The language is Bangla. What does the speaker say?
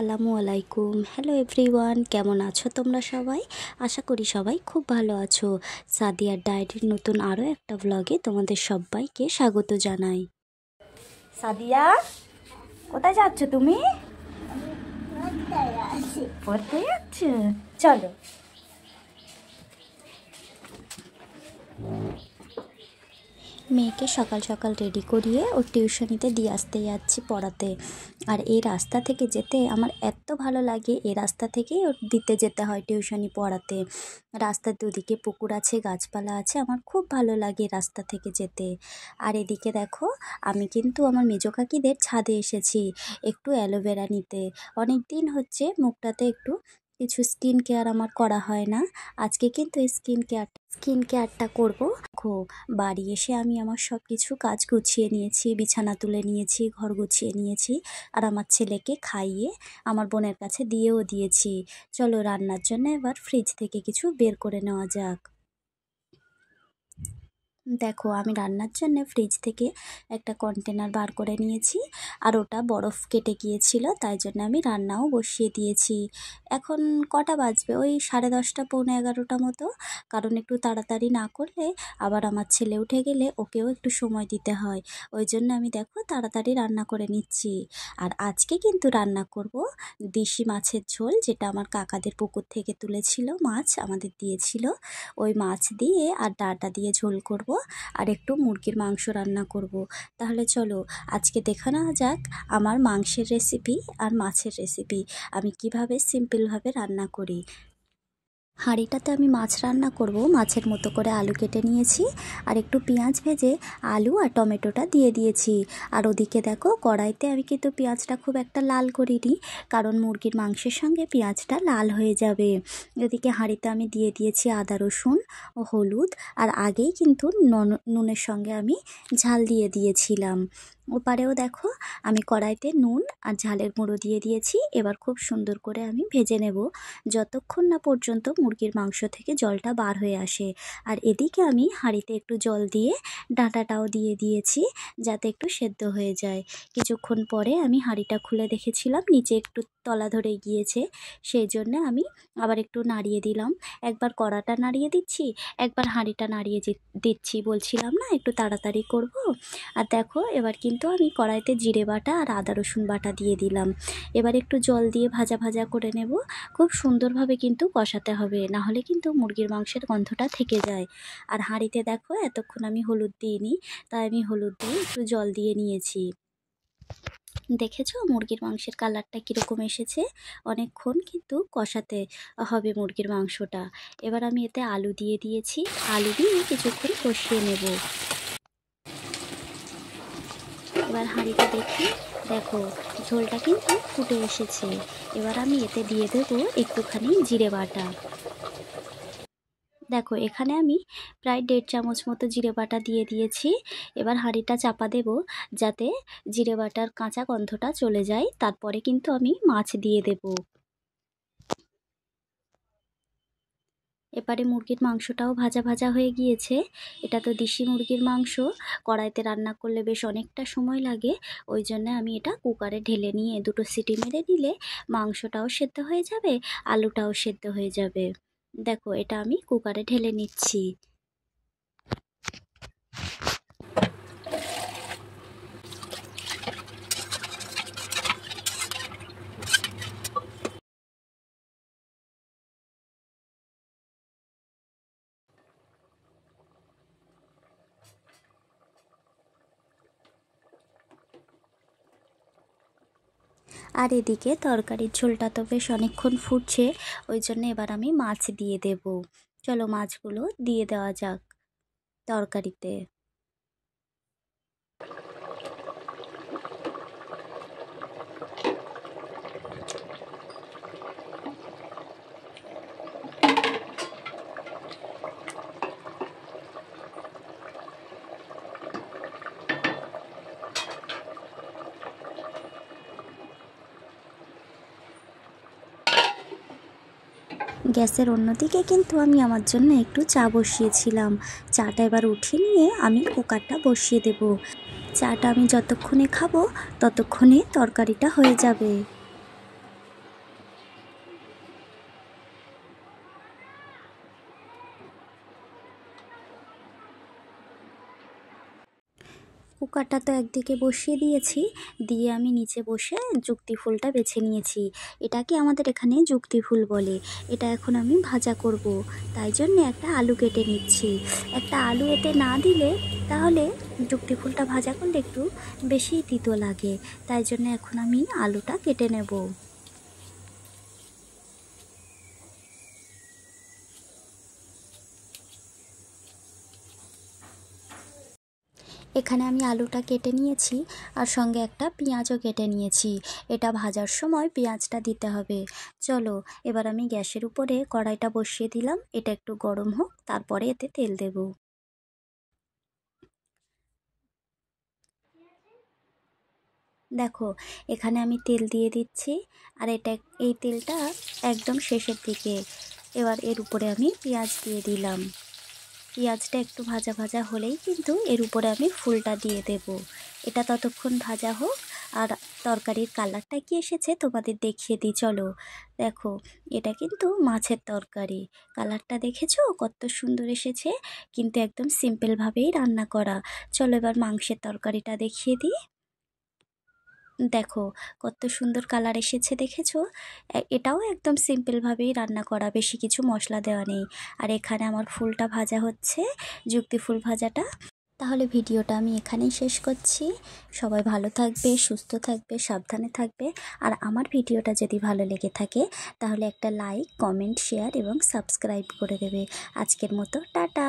আসসালামু আলাইকুম। হ্যালো এভরিওয়ান, কেমন আছো তোমরা সবাই? আশা করি সবাই খুব ভালো আছো। সাদিয়ার ডায়েরির নতুন আরও একটা ব্লগে তোমাদের সবাইকে স্বাগত জানাই। সাদিয়া, কোথায় যাচ্ছ তুমি? পড়তে যাচ্ছ? চলো। মেয়েকে সকাল সকাল রেডি করিয়ে ওর টিউশনিতে দিয়ে আসতে যাচ্ছি পড়াতে। আর এই রাস্তা থেকে যেতে আমার এত ভালো লাগে, এই রাস্তা থেকেই ওর দিতে যেতে হয় টিউশনি পড়াতে। রাস্তার দুদিকে পুকুর আছে, গাছপালা আছে, আমার খুব ভালো লাগে রাস্তা থেকে যেতে। আর এদিকে দেখো, আমি কিন্তু আমার মেজো কাকিদের ছাদে এসেছি একটু অ্যালোভেরা নিতে। অনেক দিন হচ্ছে মুখটাতে একটু কিছু স্কিন কেয়ার আমার করা হয় না। আজকে কিন্তু এই স্কিন কেয়ারটা করবো। বাড়ি এসে আমি আমার সব কিছু কাজ গুছিয়ে নিয়েছি, বিছানা তুলে নিয়েছি, ঘর গুছিয়ে নিয়েছি, আর আমার ছেলেকে খাইয়ে আমার বোনের কাছে দিয়েও দিয়েছি। চলো রান্নার জন্য এবার ফ্রিজ থেকে কিছু বের করে নেওয়া যাক। দেখো, আমি রান্নার জন্য ফ্রিজ থেকে একটা কন্টেনার বার করে নিয়েছি, আর ওটা বরফ কেটে গিয়েছিল, তাই জন্য আমি রান্নাও বসিয়ে দিয়েছি। এখন কটা বাজবে? ওই 10:30 পৌনে 11টা মতো। কারণ একটু তাড়াতাড়ি না করলে আবার আমার ছেলে উঠে গেলে ওকেও একটু সময় দিতে হয়। ওই জন্য আমি দেখো তাড়াতাড়ি রান্না করে নিচ্ছি। আর আজকে কিন্তু রান্না করব দেশি মাছের ঝোল, যেটা আমার কাকাদের পুকুর থেকে তুলেছিল, মাছ আমাদের দিয়েছিল। ওই মাছ দিয়ে আর ডাঁটা দিয়ে ঝোল করব, আর একটু মুরগির মাংস রান্না করব। তাহলে চলো আজকে দেখে নেওয়া যাক আমার মাংসের রেসিপি আর মাছের রেসিপি আমি কিভাবে সিম্পলভাবে রান্না করি। হাঁড়িটাতে আমি মাছ রান্না করব। মাছের মতো করে আলু কেটে নিয়েছি, আর একটু পেঁয়াজ ভেজে আলু আর টমেটোটা দিয়ে দিয়েছি। আর ওদিকে দেখো, কড়াইতে আমি কিন্তু পেঁয়াজটা খুব একটা লাল করিনি, কারণ মুরগির মাংসের সঙ্গে পেঁয়াজটা লাল হয়ে যাবে। এদিকে হাঁড়িতে আমি দিয়ে দিয়েছি আদা রসুন ও হলুদ, আর আগেই কিন্তু নুনের সঙ্গে আমি ঝাল দিয়ে দিয়েছিলাম। ওপারেও দেখো, আমি কড়াইতে নুন আর ঝালের গুঁড়ো দিয়ে দিয়েছি। এবার খুব সুন্দর করে আমি ভেজে নেব, যতক্ষণ না পর্যন্ত মুরগির মাংস থেকে জলটা বার হয়ে আসে। আর এদিকে আমি হাঁড়িতে একটু জল দিয়ে ডাঁটাটাও দিয়ে দিয়েছি, যাতে একটু সেদ্ধ হয়ে যায়। কিছুক্ষণ পরে আমি হাঁড়িটা খুলে দেখেছিলাম নিচে একটু তলা ধরে গিয়েছে, সেই জন্য আমি আবার একটু নাড়িয়ে দিলাম। একবার কড়াটা নাড়িয়ে দিচ্ছি, একবার হাঁড়িটা নাড়িয়ে দিচ্ছি। বলছিলাম না একটু তাড়াতাড়ি করব। আর দেখো, এবার কিন্তু আমি কড়াইতে জিরে বাটা আর আদা রসুন বাটা দিয়ে দিলাম। এবার একটু জল দিয়ে ভাজা ভাজা করে নেব। খুব সুন্দরভাবে কিন্তু কষাতে হবে, না হলে কিন্তু মুরগির মাংসের গন্ধটা থেকে যায়। আর হাঁড়িতে দেখো, এতক্ষণ আমি হলুদ দিইনি, তাই আমি হলুদ দিয়ে একটু জল দিয়ে নিয়েছি। দেখেছো মুরগির মাংসের কালারটা কীরকম এসেছে? অনেকক্ষণ কিন্তু কষাতে হবে মুরগির মাংসটা। এবার আমি এতে আলু দিয়ে দিয়েছি, আলু দিয়ে কিছুক্ষণ কষিয়ে নেব। এবার হাঁড়িতে দেখি, দেখো ঝোলটা কিন্তু ফুটে এসেছে। এবার আমি এতে দিয়ে দেবো একটুখানি জিরে বাটা। দেখো, এখানে আমি প্রায় 1.5 চামচ মতো জিরে বাটা দিয়ে দিয়েছি। এবার হাঁড়িটা চাপা দেব, যাতে জিরে বাটার কাঁচা গন্ধটা চলে যায়। তারপরে কিন্তু আমি মাছ দিয়ে দেব। এবারে মুরগির মাংসটাও ভাজা ভাজা হয়ে গিয়েছে। এটা তো দেশি মুরগির মাংস, কড়াইতে রান্না করলে বেশ অনেকটা সময় লাগে। ওই জন্য আমি এটা কুকারে ঢেলে নিয়ে 2টো সিটি মেরে নিলে মাংসটাও সেদ্ধ হয়ে যাবে, আলুটাও সেদ্ধ হয়ে যাবে। দেখো, এটা আমি কুকারে ঢেলে নিচ্ছি। আর এদিকে তরকারির ঝোলটা তো বেশ অনেকক্ষণ ফুটছে, ওই জন্য এবার আমি মাছ দিয়ে দেব। চলো মাছগুলো দিয়ে দেওয়া যাক তরকারিতে। গ্যাসের অন্যদিকে কিন্তু আমি আমার জন্য একটু চা বসিয়েছিলাম। চাটা এবার উঠিয়ে নিয়ে আমি কুকারটা বসিয়ে দেব। চাটা আমি যতক্ষণে খাবো ততক্ষণে তরকারিটা হয়ে যাবে। কুকারটা তো একদিকে বসিয়ে দিয়েছি, দিয়ে আমি নিচে বসে যুক্তি ফুলটা বেছে নিয়েছি। এটাকে আমাদের এখানে যুক্তি ফুল বলে। এটা এখন আমি ভাজা করব, তাই জন্য একটা আলু কেটে নিচ্ছি। একটা আলু এতে না দিলে তাহলে যুক্তি ফুলটা ভাজা করলে একটু বেশি তিতো লাগে, তাই জন্য এখন আমি আলুটা কেটে নেব। এখানে আমি আলুটা কেটে নিয়েছি আর সঙ্গে একটা পেঁয়াজও কেটে নিয়েছি। এটা ভাজার সময় পেঁয়াজটা দিতে হবে। চলো এবার আমি গ্যাসের উপরে কড়াইটা বসিয়ে দিলাম, এটা একটু গরম হোক, তারপরে এতে তেল দেব। দেখো এখানে আমি তেল দিয়ে দিচ্ছি, আর এই তেলটা একদম শেষের দিকে। এবার এর উপরে আমি পেঁয়াজ দিয়ে দিলাম। পেঁয়াজটা একটু ভাজা ভাজা হলেই কিন্তু এর উপরে আমি ফুলটা দিয়ে দেব। এটা ততক্ষণ ভাজা হোক। আর তরকারির কালারটা কি এসেছে তোমাদের দেখিয়ে দিই, চলো দেখো। এটা কিন্তু মাছের তরকারি। কালারটা দেখেছো কত সুন্দর এসেছে, কিন্তু একদম সিম্পলভাবেই রান্না করা। চলো এবার মাংসের তরকারিটা দেখিয়ে দিই। দেখো কত সুন্দর কালার এসেছে, দেখেছো? এটাও একদম সিম্পলভাবেই রান্না করা, বেশি কিছু মশলা দেওয়া নেই। আর এখানে আমার ফুলটা ভাজা হচ্ছে, যুক্তি ফুল ভাজাটা। তাহলে ভিডিওটা আমি এখানেই শেষ করছি। সবাই ভালো থাকবে, সুস্থ থাকবে, সাবধানে থাকবে। আর আমার ভিডিওটা যদি ভালো লেগে থাকে তাহলে একটা লাইক, কমেন্ট, শেয়ার এবং সাবস্ক্রাইব করে দেবে। আজকের মতো টাটা।